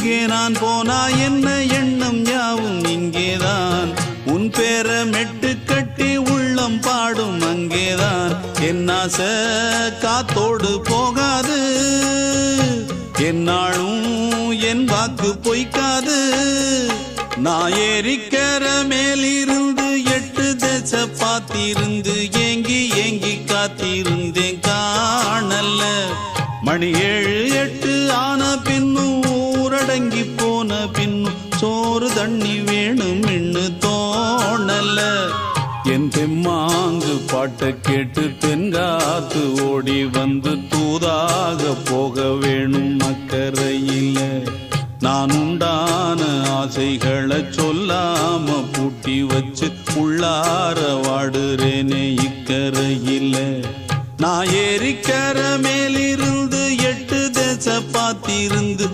எங்கே நான் போனா என்ன எண்ணம் யாவும் இங்கேதான் உன் பேர மெட்டு கட்டி உள்ளம் பாடும் அங்கேதான் என் ஆசை காத்தோடு போகாது என்னாலும் என் வாக்கு பொய்க்காது நான் ஏறிக்கர மேலிருந்து 8 தேச பார்த்திருந்து ஏங்கி ஏங்கி காத்திருந்தேன் காணல்ல மணி 7 8 ஆன பின்னும் ஊரடங்கி போன பின்னும் சோறு தண்ணி வேணும் இன்னு தோணல என் தெம்மாங்கு பாட்டை கேட்டு தென்காத்து ஓடி வந்து தூதாக போக வேணும் அக்கறையில நான் உண்டான ஆசைகளை சொல்லாம பூட்டி வச்சு உள்ளார வாடுறேனே இக்கரையில நான் ஏறிக்கர மேலிருந்து 8 தேச பார்த்திருந்து